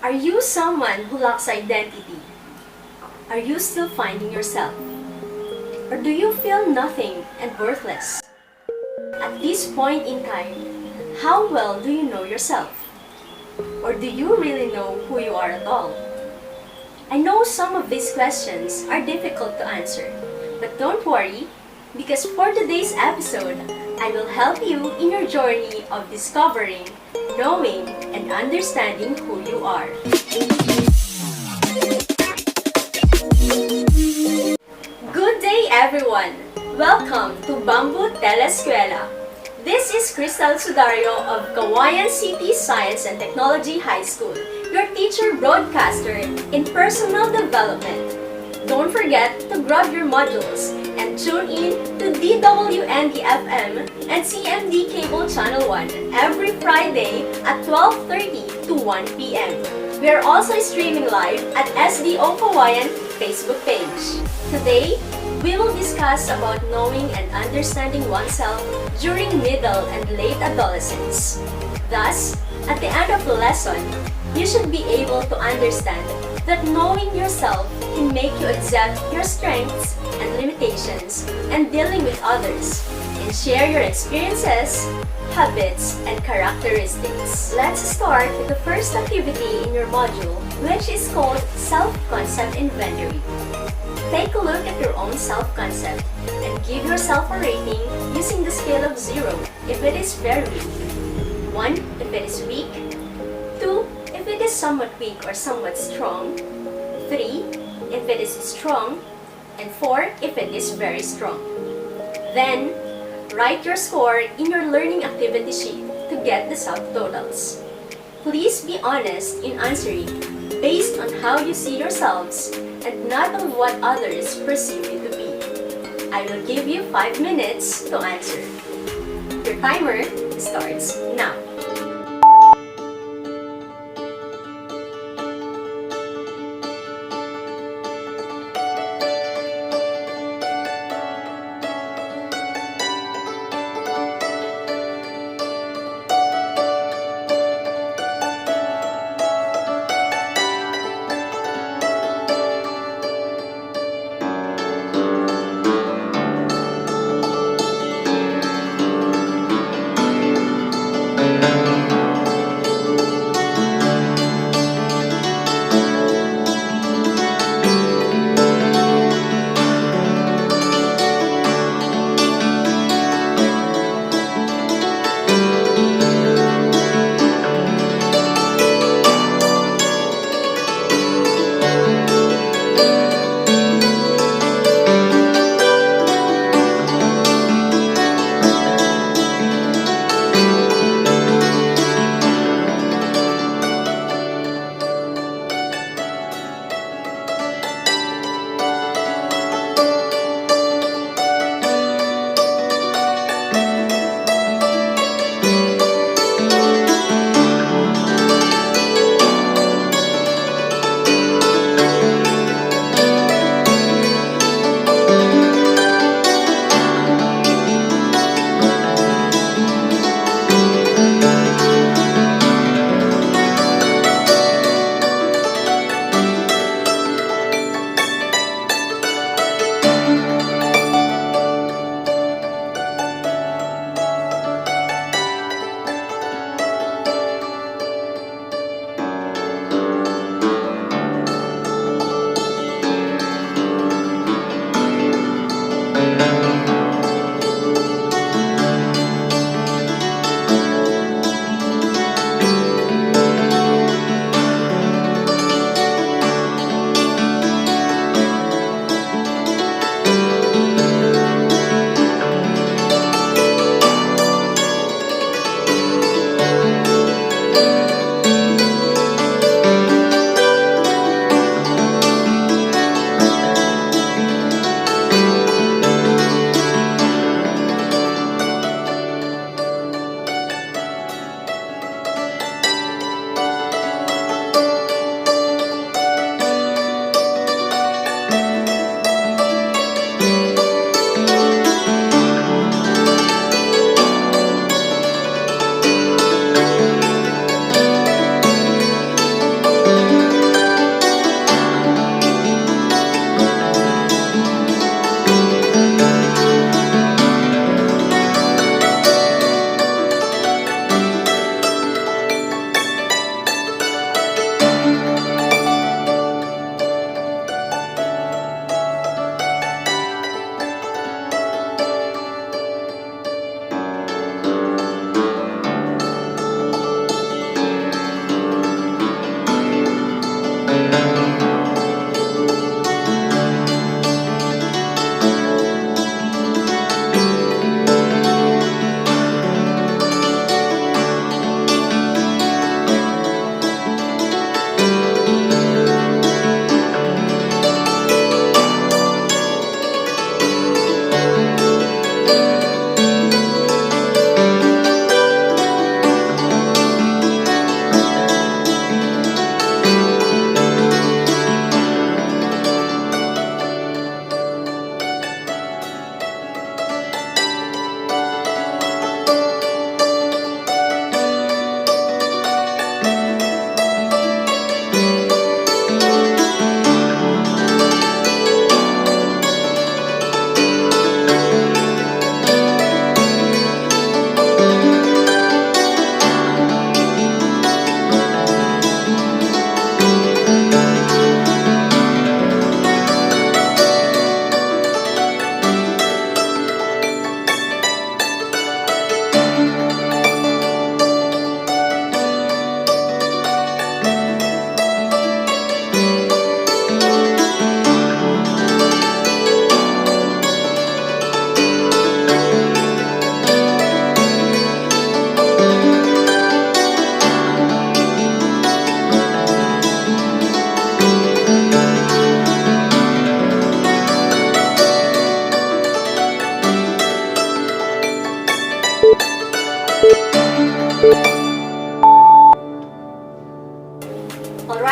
Are you someone who lacks identity? Are you still finding yourself? Or do you feel nothing and worthless? At this point in time, how well do you know yourself? Or do you really know who you are at all? I know some of these questions are difficult to answer, but don't worry, because for today's episode, I will help you in your journey of discovering, knowing, and understanding who you are. Good day, everyone! Welcome to Bamboo Telescuela. This is Crystal Sudario of Cauayan City Science and Technology High School, your teacher broadcaster in personal development. Don't forget to grab your modules and tune in to DWND FM and CMD Cable Channel 1 every Friday at 12:30 to 1 p.m. We are also streaming live at SDO Cauayan Facebook page. Today, we will discuss about knowing and understanding oneself during middle and late adolescence. Thus, at the end of the lesson, you should be able to understand that knowing yourself can make you accept your strengths and limitations and dealing with others, and share your experiences, habits, and characteristics. Let's start with the first activity in your module, which is called Self-Concept Inventory. Take a look at your own self-concept and give yourself a rating using the scale of 0 if it is very weak, 1 if it is weak, 2 if it is somewhat weak or somewhat strong, 3 if it is strong, and 4 if it is very strong. Then, write your score in your learning activity sheet to get the subtotals. Please be honest in answering based on how you see yourselves and not on what others perceive you to be. I will give you 5 minutes to answer. Your timer starts now.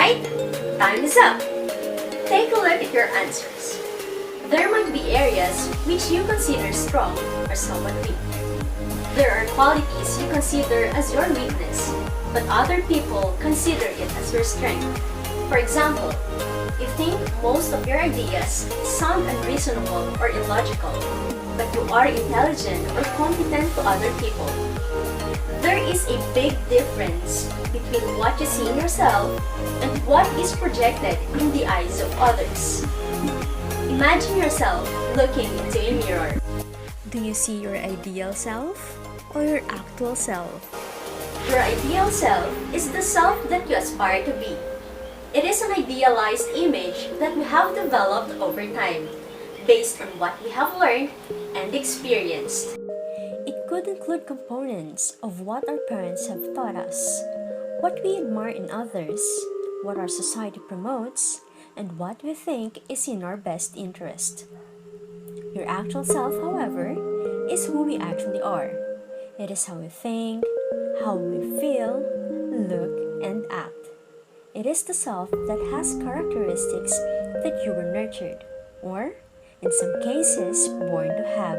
Alright, time is up. Take a look at your answers. There might be areas which you consider strong or somewhat weak. There are qualities you consider as your weakness, but other people consider it as your strength. For example, you think most of your ideas sound unreasonable or illogical, but you are intelligent or competent to other people. There is a big difference between what you see in yourself and what is projected in the eyes of others. Imagine yourself looking into a mirror. Do you see your ideal self or your actual self? Your ideal self is the self that you aspire to be. It is an idealized image that we have developed over time, based on what we have learned and experienced. It could include components of what our parents have taught us, what we admire in others, what our society promotes, and what we think is in our best interest. Your actual self, however, is who we actually are. It is how we think, how we feel, look, and act. It is the self that has characteristics that you were nurtured, or, in some cases, born to have.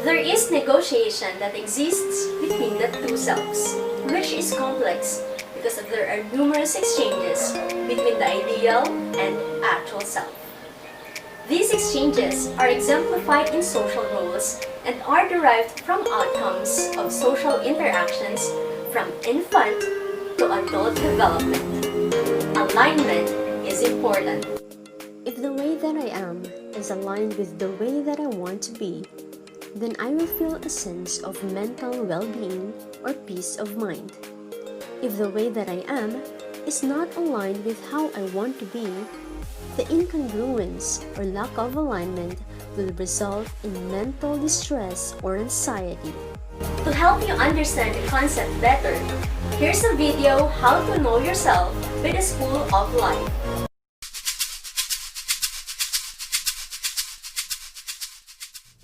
There is negotiation that exists between the two selves, which is complex because there are numerous exchanges between the ideal and actual self. These exchanges are exemplified in social roles and are derived from outcomes of social interactions from infant to adult development. Alignment is important. If the way that I am is aligned with the way that I want to be, then I will feel a sense of mental well-being or peace of mind. If the way that I am is not aligned with how I want to be, the incongruence or lack of alignment will result in mental distress or anxiety. To help you understand the concept better, here's a video how to know yourself with the School of Life.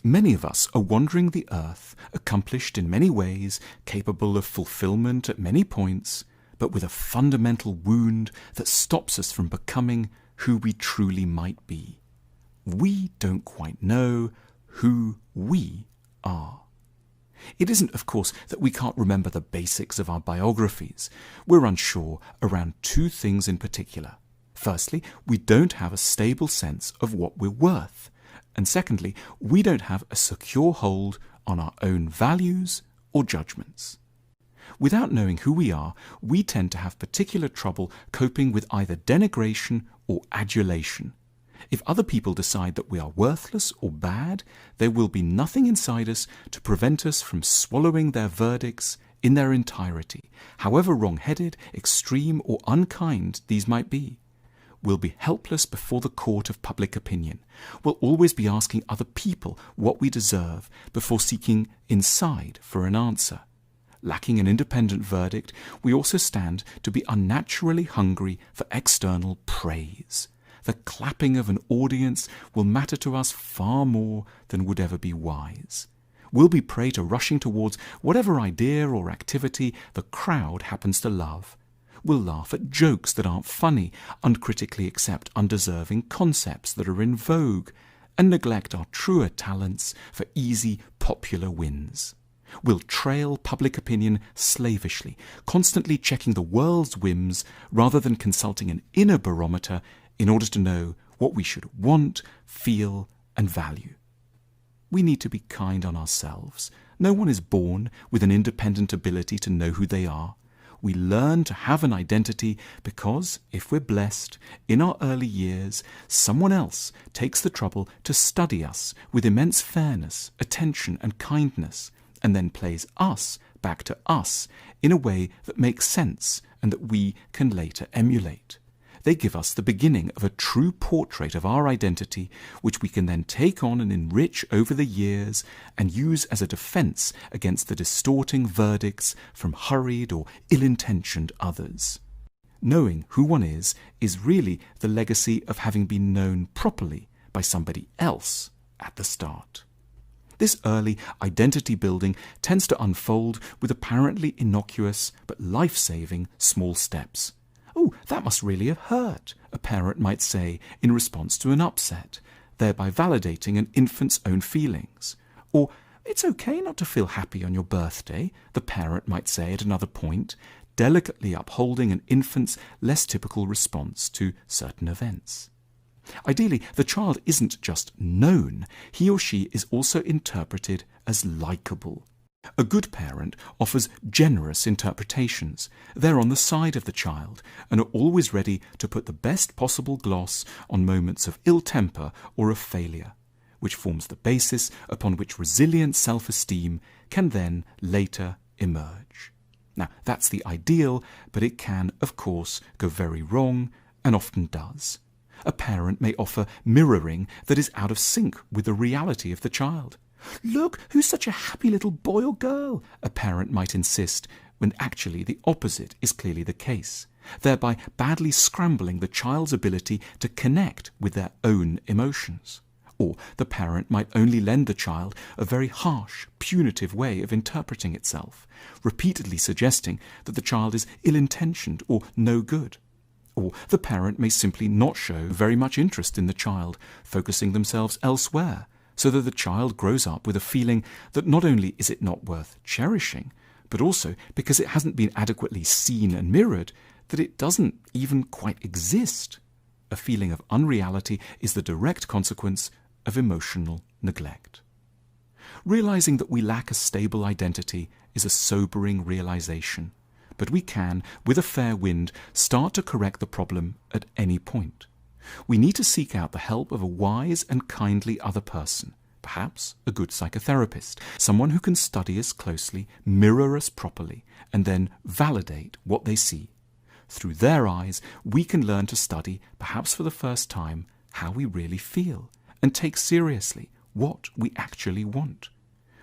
Many of us are wandering the earth, accomplished in many ways, capable of fulfillment at many points, but with a fundamental wound that stops us from becoming who we truly might be. We don't quite know who we are. It isn't, of course, that we can't remember the basics of our biographies. We're unsure around two things in particular. Firstly, we don't have a stable sense of what we're worth. And secondly, we don't have a secure hold on our own values or judgments. Without knowing who we are, we tend to have particular trouble coping with either denigration or adulation. If other people decide that we are worthless or bad, there will be nothing inside us to prevent us from swallowing their verdicts in their entirety, however wrong-headed, extreme, or unkind these might be. We'll be helpless before the court of public opinion. We'll always be asking other people what we deserve before seeking inside for an answer. Lacking an independent verdict, we also stand to be unnaturally hungry for external praise. The clapping of an audience will matter to us far more than would ever be wise. We'll be prey to rushing towards whatever idea or activity the crowd happens to love. We'll laugh at jokes that aren't funny, uncritically accept undeserving concepts that are in vogue, and neglect our truer talents for easy, popular wins. We'll trail public opinion slavishly, constantly checking the world's whims rather than consulting an inner barometer in order to know what we should want, feel, and value. We need to be kind on ourselves. No one is born with an independent ability to know who they are. We learn to have an identity because, if we're blessed, in our early years, someone else takes the trouble to study us with immense fairness, attention, and kindness, and then plays us back to us in a way that makes sense and that we can later emulate. They give us the beginning of a true portrait of our identity, which we can then take on and enrich over the years and use as a defense against the distorting verdicts from hurried or ill-intentioned others. Knowing who one is really the legacy of having been known properly by somebody else at the start. This early identity building tends to unfold with apparently innocuous but life-saving small steps. "Oh, that must really have hurt," a parent might say in response to an upset, thereby validating an infant's own feelings. Or, "It's okay not to feel happy on your birthday," the parent might say at another point, delicately upholding an infant's less typical response to certain events. Ideally, the child isn't just known, he or she is also interpreted as likable. A good parent offers generous interpretations. They're on the side of the child and are always ready to put the best possible gloss on moments of ill temper or of failure, which forms the basis upon which resilient self-esteem can then later emerge. Now, that's the ideal, but it can, of course, go very wrong, and often does. A parent may offer mirroring that is out of sync with the reality of the child. "Look, who's such a happy little boy or girl?" a parent might insist, when actually the opposite is clearly the case, thereby badly scrambling the child's ability to connect with their own emotions. Or the parent might only lend the child a very harsh, punitive way of interpreting itself, repeatedly suggesting that the child is ill-intentioned or no good. Or the parent may simply not show very much interest in the child, focusing themselves elsewhere, so that the child grows up with a feeling that not only is it not worth cherishing, but also, because it hasn't been adequately seen and mirrored, that it doesn't even quite exist. A feeling of unreality is the direct consequence of emotional neglect. Realizing that we lack a stable identity is a sobering realization, but we can, with a fair wind, start to correct the problem at any point. We need to seek out the help of a wise and kindly other person, perhaps a good psychotherapist, someone who can study us closely, mirror us properly, and then validate what they see. Through their eyes, we can learn to study, perhaps for the first time, how we really feel, and take seriously what we actually want.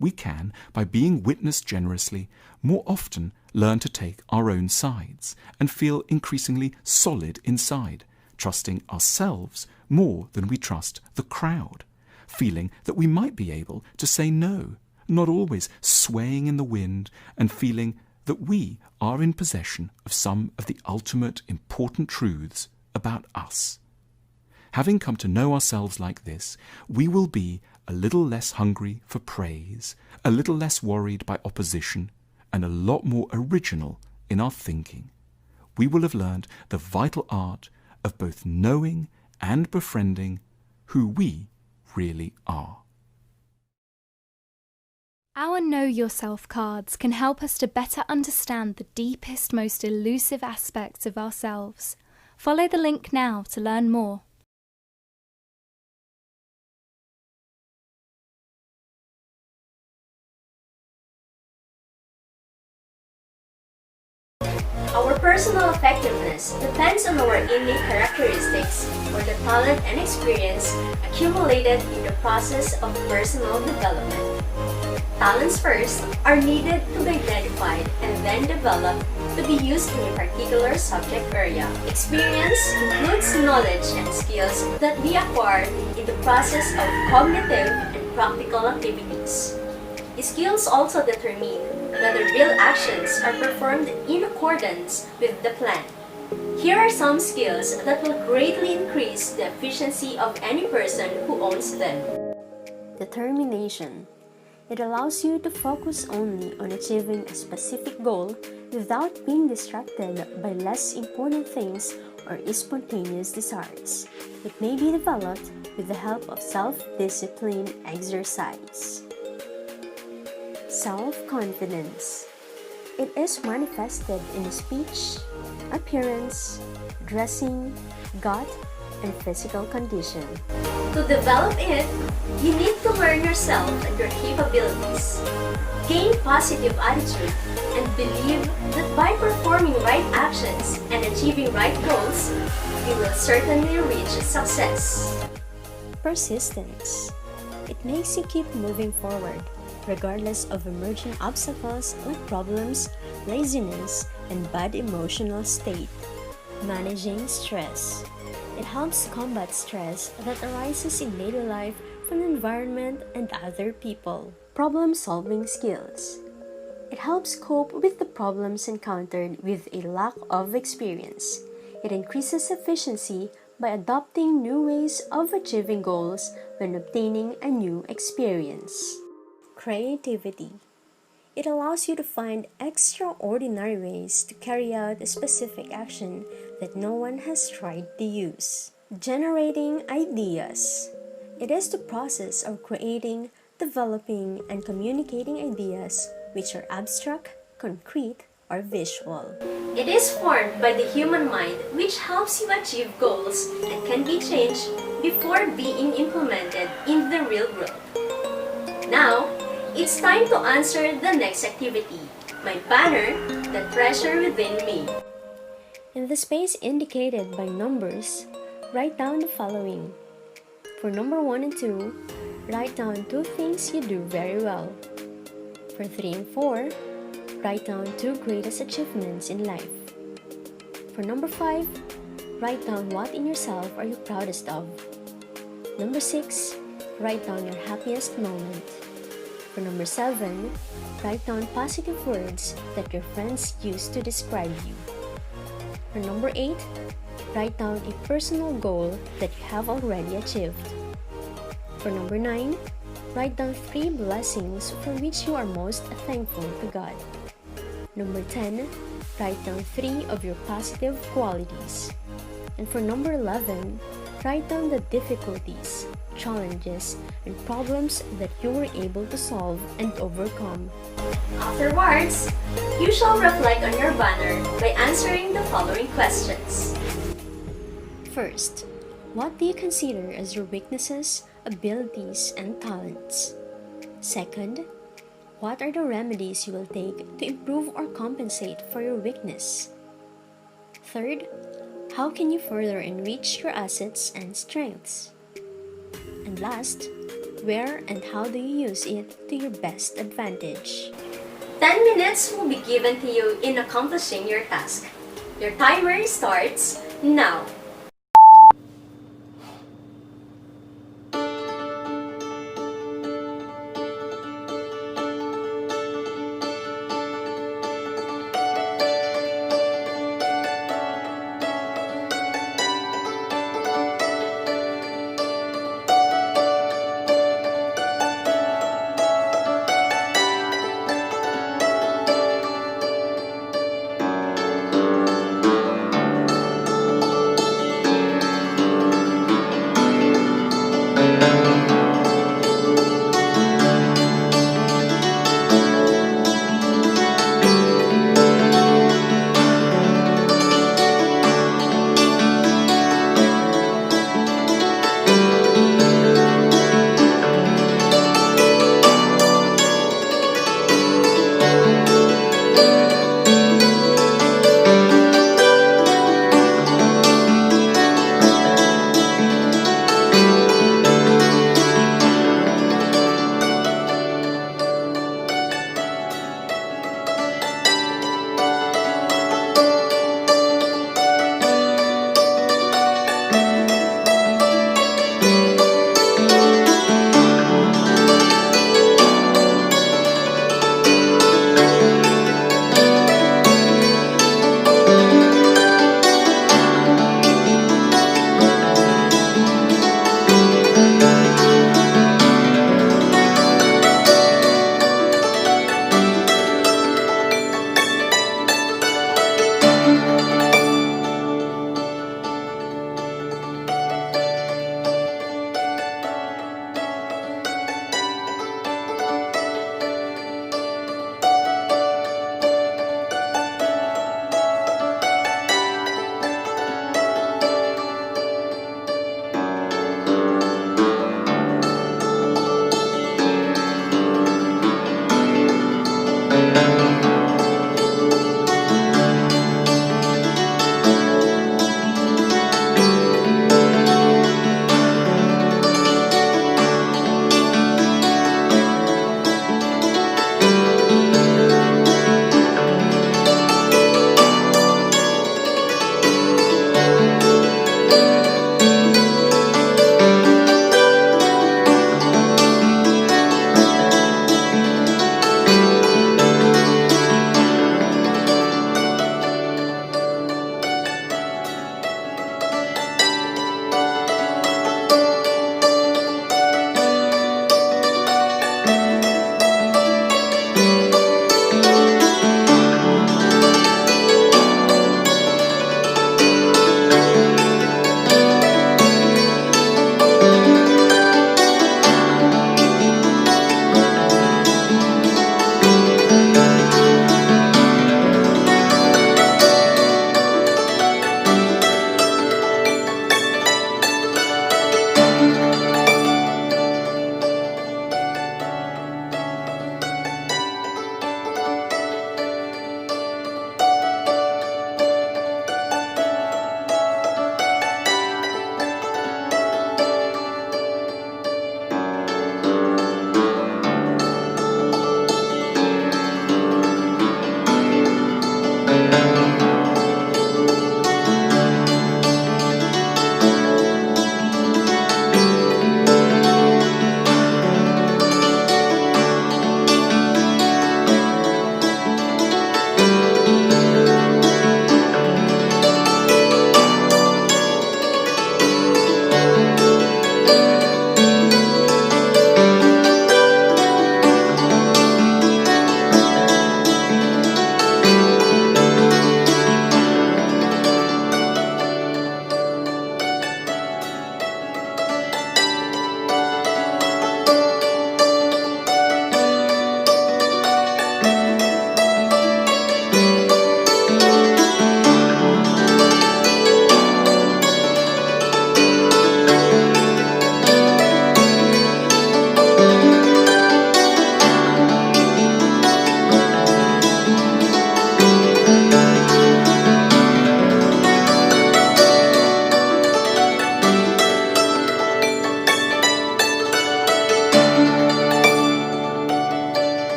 We can, by being witnessed generously, more often learn to take our own sides and feel increasingly solid inside, trusting ourselves more than we trust the crowd, feeling that we might be able to say no, not always swaying in the wind, and feeling that we are in possession of some of the ultimate important truths about us. Having come to know ourselves like this, we will be a little less hungry for praise, a little less worried by opposition, and a lot more original in our thinking. We will have learned the vital art of both knowing and befriending who we really are. Our Know Yourself cards can help us to better understand the deepest, most elusive aspects of ourselves. Follow the link now to learn more. Our personal effectiveness depends on our innate characteristics or the talent and experience accumulated in the process of personal development. Talents first are needed to be identified and then developed to be used in a particular subject area. Experience includes knowledge and skills that we acquire in the process of cognitive and practical activities. Skills also determine whether real actions are performed in accordance with the plan. Here are some skills that will greatly increase the efficiency of any person who owns them. Determination. It allows you to focus only on achieving a specific goal without being distracted by less important things or spontaneous desires. It may be developed with the help of self-discipline exercise. Self-confidence. It is manifested in speech, appearance, dressing, gut, and physical condition. To develop it, you need to learn yourself and your capabilities, gain positive attitude, and believe that by performing right actions and achieving right goals, you will certainly reach success. Persistence. It makes you keep moving forward, regardless of emerging obstacles like problems, laziness, and bad emotional state. Managing stress. It helps combat stress that arises in daily life from the environment and other people. Problem-solving skills. It helps cope with the problems encountered with a lack of experience. It increases efficiency by adopting new ways of achieving goals when obtaining a new experience. Creativity. It allows you to find extraordinary ways to carry out a specific action that no one has tried to use. Generating ideas. It is the process of creating, developing, and communicating ideas which are abstract, concrete, or visual. It is formed by the human mind, which helps you achieve goals that can be changed before being implemented in the real world. Now, it's time to answer the next activity, my banner, The Treasure Within Me. In the space indicated by numbers, write down the following. For number 1 and 2, write down 2 things you do very well. For 3 and 4, write down 2 greatest achievements in life. For number 5, write down what in yourself are you proudest of. Number 6, write down your happiest moment. For number 7, write down positive words that your friends use to describe you. For number 8, write down a personal goal that you have already achieved. For number 9, write down 3 blessings for which you are most thankful to God. Number 10, write down 3 of your positive qualities. And for number 11, write down the difficulties, challenges, and problems that you were able to solve and overcome. Afterwards, you shall reflect on your banner by answering the following questions. First, what do you consider as your weaknesses, abilities, and talents? Second, what are the remedies you will take to improve or compensate for your weakness? Third, how can you further enrich your assets and strengths? And last, where and how do you use it to your best advantage? 10 minutes will be given to you in accomplishing your task. Your timer starts now.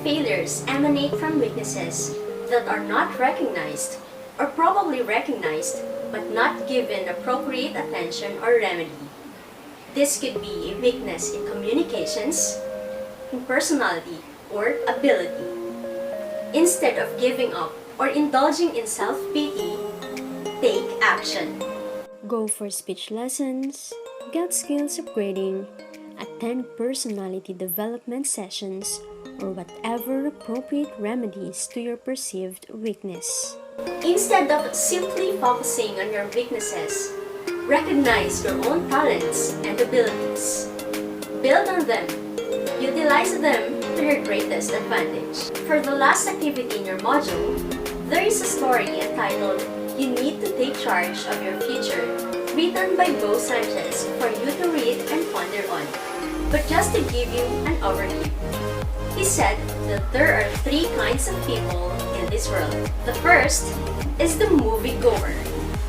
failures emanate from weaknesses that are not recognized or probably recognized but not given appropriate attention or remedy. This could be a weakness in communications, in personality, or ability. Instead of giving up or indulging in self-pity, take action. Go for speech lessons, get skills upgrading, attend personality development sessions, or whatever appropriate remedies to your perceived weakness. Instead of simply focusing on your weaknesses, recognize your own talents and abilities. Build on them. Utilize them to your greatest advantage. For the last activity in your module, there is a story entitled You Need to Take Charge of Your Future, written by Bo Sanchez for you to read and ponder on. But just to give you an overview, he said that there are three kinds of people in this world. The first is the moviegoer,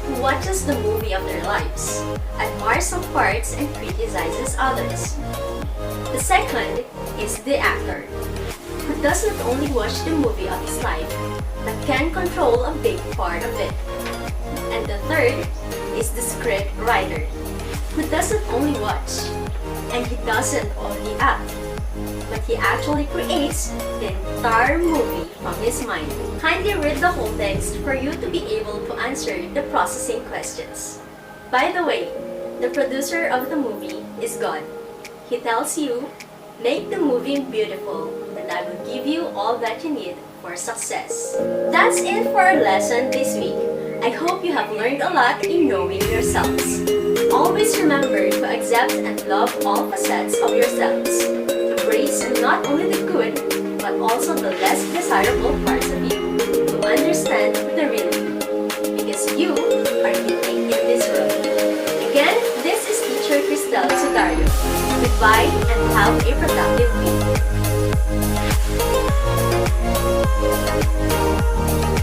who watches the movie of their lives, admires some parts and criticizes others. The second is the actor, who does not only watch the movie of his life, but can control a big part of it. And the third is the script writer, who doesn't only watch, and he doesn't only act, but he actually creates the entire movie from his mind. Kindly read the whole text for you to be able to answer the processing questions. By the way, the producer of the movie is God. He tells you, make the movie beautiful, and I will give you all that you need for success. That's it for our lesson this week. I hope you have learned a lot in knowing yourselves. Always remember to accept and love all facets of yourselves. Embrace not only the good, but also the less desirable parts of you. To understand the real you. Because you are unique in this world. Again, this is Teacher Cristel Sudario. Goodbye and have a productive week.